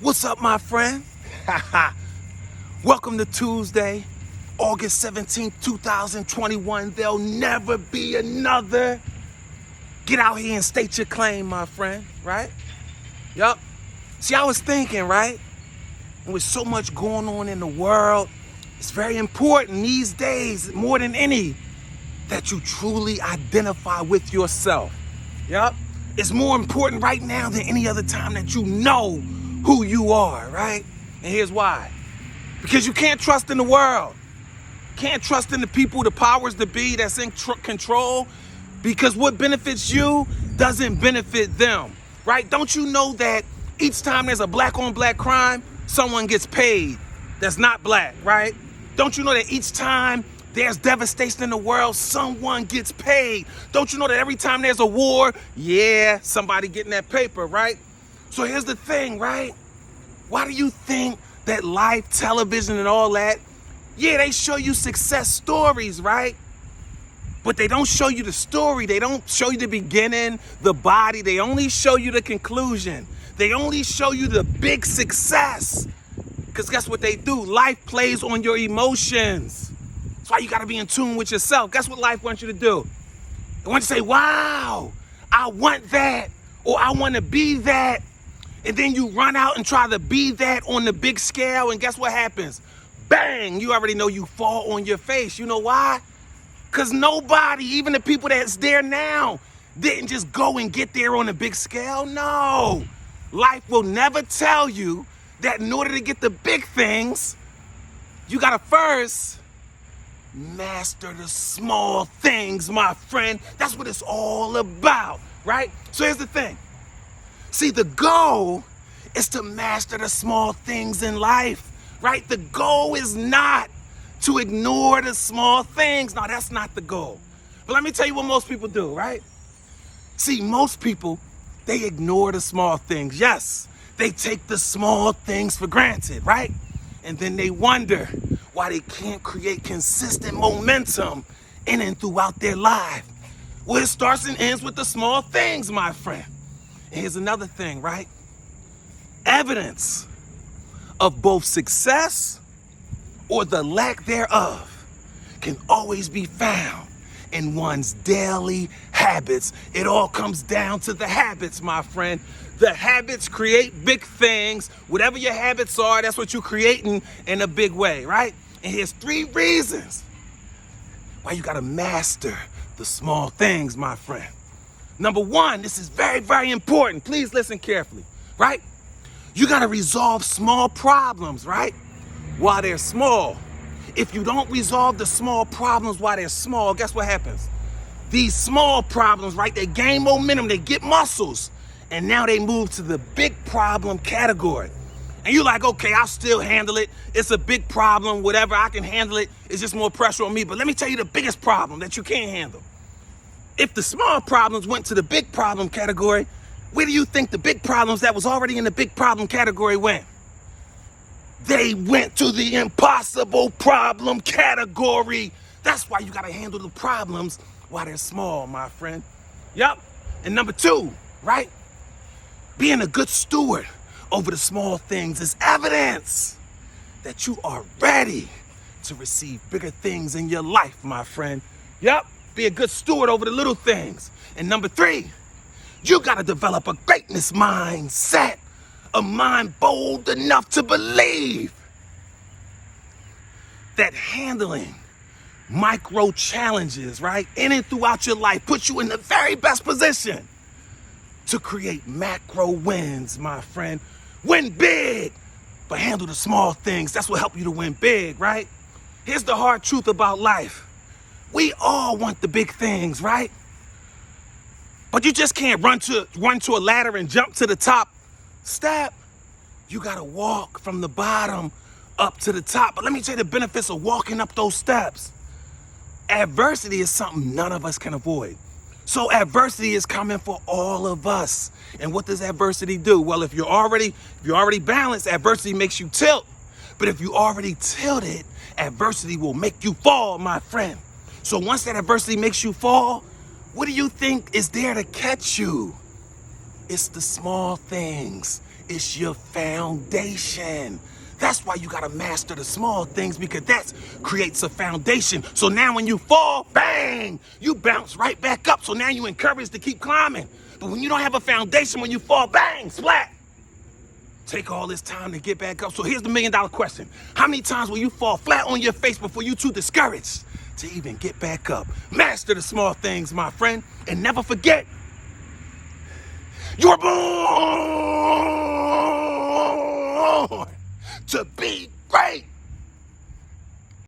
What's up, my friend? Welcome to Tuesday, August 17th, 2021. There'll never be another. Get out here and state your claim, my friend, right? Yup. See, I was thinking, right? With so much going on in the world, it's very important these days, more than any, that you truly identify with yourself. Yup. It's more important right now than any other time that you know who you are, right? And here's why. Because you can't trust in the world. Can't trust in the people, the powers that be that's in control, because what benefits you doesn't benefit them, right? Don't you know that each time there's a black on black crime, someone gets paid that's not black, right? Don't you know that each time there's devastation in the world, someone gets paid? Don't you know that every time there's a war, somebody getting that paper, right? So here's the thing, right? Why do you think that live television and all that, they show you success stories, right? But they don't show you the story. They don't show you the beginning, the body. They only show you the conclusion. They only show you the big success. Because guess what they do? Life plays on your emotions. That's why you got to be in tune with yourself. Guess what life wants you to do? It wants you to say, wow, I want that, or I want to be that. And then you run out and try to be that on the big scale, and guess what happens? Bang! You already know you fall on your face. You know why? Because nobody, even the people that's there now, didn't just go and get there on the big scale. No. Life will never tell you that in order to get the big things, you got to first master the small things, my friend. That's what it's all about, right? So here's the thing. See, the goal is to master the small things in life, right? The goal is not to ignore the small things. No, that's not the goal. But let me tell you what most people do, right? See, most people, they ignore the small things. Yes, they take the small things for granted, right? And then they wonder why they can't create consistent momentum in and throughout their life. Well, it starts and ends with the small things, my friend. And here's another thing, right? Evidence of both success or the lack thereof can always be found in one's daily habits. It all comes down to the habits, my friend. The habits create big things. Whatever your habits are, that's what you're creating in a big way, right? And here's 3 reasons why you gotta master the small things, my friend. Number 1, this is very, very important. Please listen carefully, right? You gotta resolve small problems, right? While they're small. If you don't resolve the small problems while they're small, guess what happens? These small problems, right, they gain momentum, they get muscles, and now they move to the big problem category. And you're like, okay, I'll still handle it. It's a big problem, whatever, I can handle it. It's just more pressure on me. But let me tell you the biggest problem that you can't handle. If the small problems went to the big problem category, where do you think the big problems that was already in the big problem category went? They went to the impossible problem category. That's why you gotta handle the problems while they're small, my friend. Yup. And number 2, right? Being a good steward over the small things is evidence that you are ready to receive bigger things in your life, my friend. Yup. Be a good steward over the little things. And number 3, you gotta develop a greatness mindset, a mind bold enough to believe that handling micro challenges, right, in and throughout your life puts you in the very best position to create macro wins, my friend. Win big, but handle the small things. That's what helps you to win big, right? Here's the hard truth about life. We all want the big things, right? But you just can't run to a ladder and jump to the top step. You gotta walk from the bottom up to the top. But let me tell you the benefits of walking up those steps. Adversity is something none of us can avoid. So adversity is coming for all of us. And what does adversity do? Well, if you're already balanced, adversity makes you tilt. But if you already tilted, adversity will make you fall, my friend. So once that adversity makes you fall, what do you think is there to catch you? It's the small things. It's your foundation. That's why you gotta master the small things, because that creates a foundation. So now when you fall, bang, you bounce right back up. So now you're encouraged to keep climbing. But when you don't have a foundation, when you fall, bang, splat. Take all this time to get back up. So here's the $1 million question. How many times will you fall flat on your face before you're too discouraged to even get back up? Master the small things, my friend. And never forget, you're born to be great.